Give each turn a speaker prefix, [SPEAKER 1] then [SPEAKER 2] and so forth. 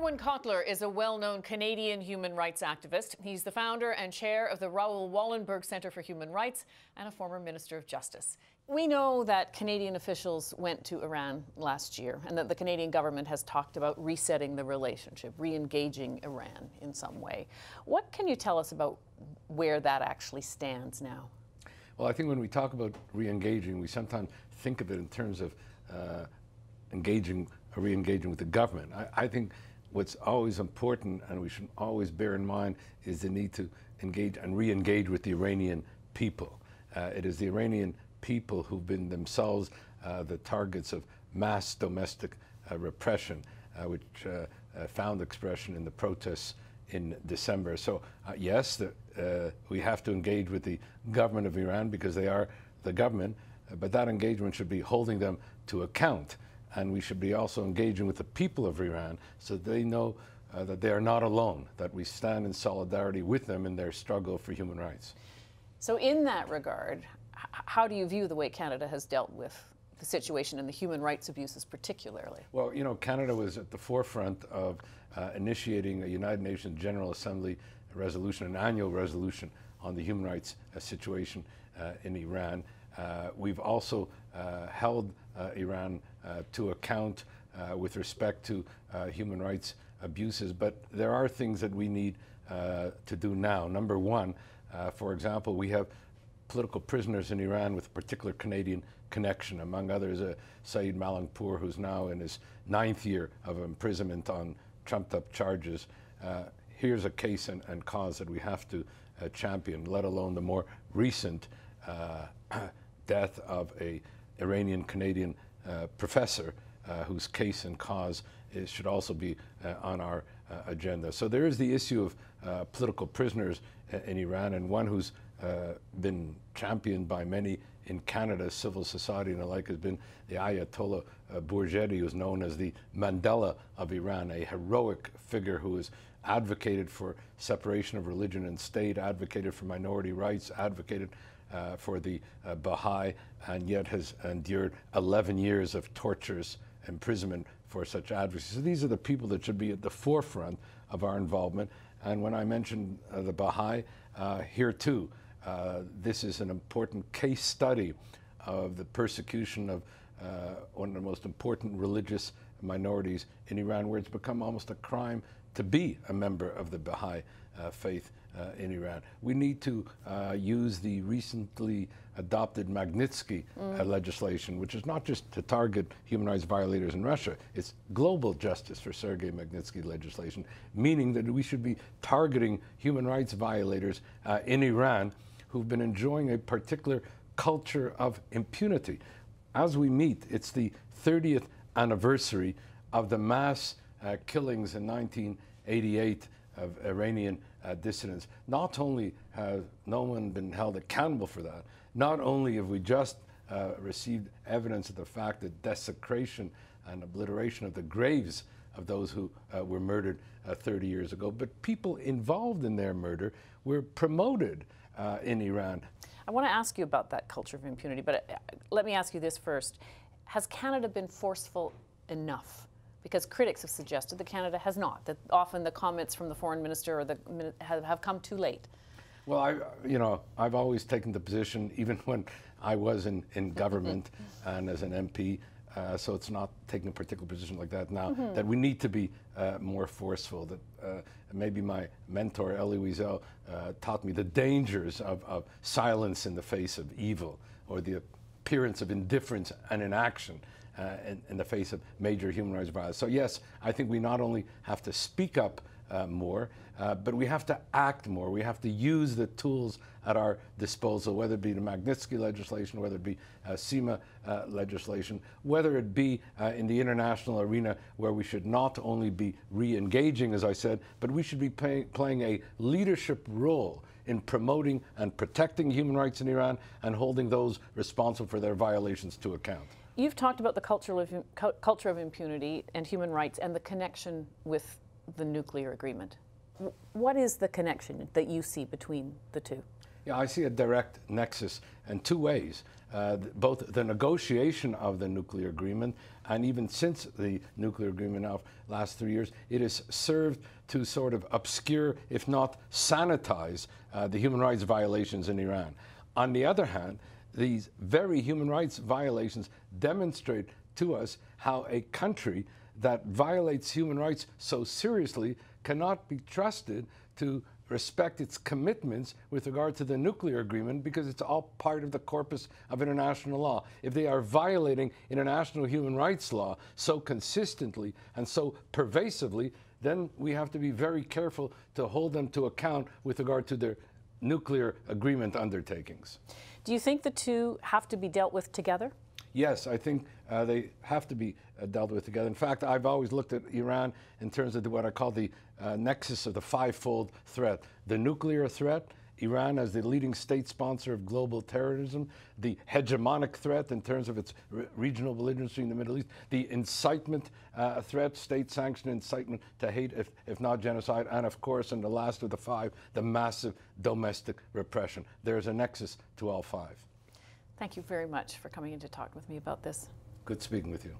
[SPEAKER 1] Irwin Cotler is a well-known Canadian human rights activist. He's the founder and chair of the Raoul Wallenberg Centre for Human Rights and a former Minister of Justice. We know that Canadian officials went to Iran last year and that the Canadian government has talked about resetting the relationship, re-engaging Iran in some way. What can you tell us about where that actually stands now?
[SPEAKER 2] Well, I think when we talk about re-engaging, we sometimes think of it in terms of re-engaging with the government. I think what's always important, and we should always bear in mind, is the need to engage and re-engage with the Iranian people. It is the Iranian people who've been themselves the targets of mass domestic repression, which found expression in the protests in December. So yes, we have to engage with the government of Iran because they are the government, but that engagement should be holding them to account. And we should be also engaging with the people of Iran so they know that they are not alone, that we stand in solidarity with them in their struggle for human rights.
[SPEAKER 1] So in that regard, how do you view the way Canada has dealt with the situation and the human rights abuses particularly?
[SPEAKER 2] Well, you know, Canada was at the forefront of initiating a United Nations General Assembly resolution, an annual resolution on the human rights situation in Iran. We've also held Iran to account with respect to human rights abuses, but there are things that we need to do now. Number one, for example, we have political prisoners in Iran with a particular Canadian connection, among others Saeed Malangpour, who's now in his 9th year of imprisonment on trumped-up charges. Here's a case and cause that we have to champion, let alone the more recent death of an Iranian-Canadian professor whose case and cause should also be on our agenda. So there is the issue of political prisoners in Iran, and one who's been championed by many in Canada, civil society and the like, has been the Ayatollah Bourgedi, who's known as the Mandela of Iran, a heroic figure who has advocated for separation of religion and state, advocated for minority rights, advocated for the Baha'i, and yet has endured 11 years of tortures, imprisonment for such advocacy. So these are the people that should be at the forefront of our involvement. And when I mentioned the Baha'i, here too, this is an important case study of the persecution of one of the most important religious minorities in Iran, where it's become almost a crime to be a member of the Baha'i faith in Iran. We need to use the recently adopted Magnitsky legislation, which is not just to target human rights violators in Russia, it's global justice for Sergei Magnitsky legislation, meaning that we should be targeting human rights violators in Iran who've been enjoying a particular culture of impunity. As we meet, it's the 30th anniversary of the mass killings in 1988 of Iranian dissidents. Not only has no one been held accountable for that, not only have we just received evidence of the fact that desecration and obliteration of the graves of those who were murdered 30 years ago, but people involved in their murder were promoted in Iran.
[SPEAKER 1] I want to ask you about that culture of impunity, but let me ask you this first. Has Canada been forceful enough? Because critics have suggested that Canada has not, that often the comments from the foreign minister or have come too late.
[SPEAKER 2] Well, I've always taken the position, even when I was in government and as an MP, so it's not taking a particular position like that now, that we need to be more forceful. That maybe my mentor, Elie Wiesel, taught me the dangers of silence in the face of evil, or the appearance of indifference and inaction in the face of major human rights violations. So yes, I think we not only have to speak up more, but we have to act more. We have to use the tools at our disposal, whether it be the Magnitsky legislation, whether it be CIMA legislation, whether it be in the international arena, where we should not only be re-engaging, as I said, but we should be playing a leadership role in promoting and protecting human rights in Iran and holding those responsible for their violations to account.
[SPEAKER 1] You've talked about the culture of impunity and human rights and the connection with the nuclear agreement. What is the connection that you see between the two?
[SPEAKER 2] Yeah, I see a direct nexus in two ways. Both the negotiation of the nuclear agreement and even since the nuclear agreement of last 3 years, it has served to sort of obscure, if not sanitize, the human rights violations in Iran. On the other hand, these very human rights violations demonstrate to us how a country that violates human rights so seriously cannot be trusted to respect its commitments with regard to the nuclear agreement, because it's all part of the corpus of international law. If they are violating international human rights law so consistently and so pervasively, then we have to be very careful to hold them to account with regard to their nuclear agreement undertakings.
[SPEAKER 1] Do you think the two have to be dealt with together?
[SPEAKER 2] Yes, I think they have to be dealt with together. In fact, I've always looked at Iran in terms of what I call the nexus of the five-fold threat. The nuclear threat, Iran as the leading state sponsor of global terrorism, the hegemonic threat in terms of its regional belligerency in the Middle East, the incitement threat, state-sanctioned incitement to hate, if not genocide, and of course, and the last of the five, the massive domestic repression. There's a nexus to all five.
[SPEAKER 1] Thank you very much for coming in to talk with me about this.
[SPEAKER 2] Good speaking with you.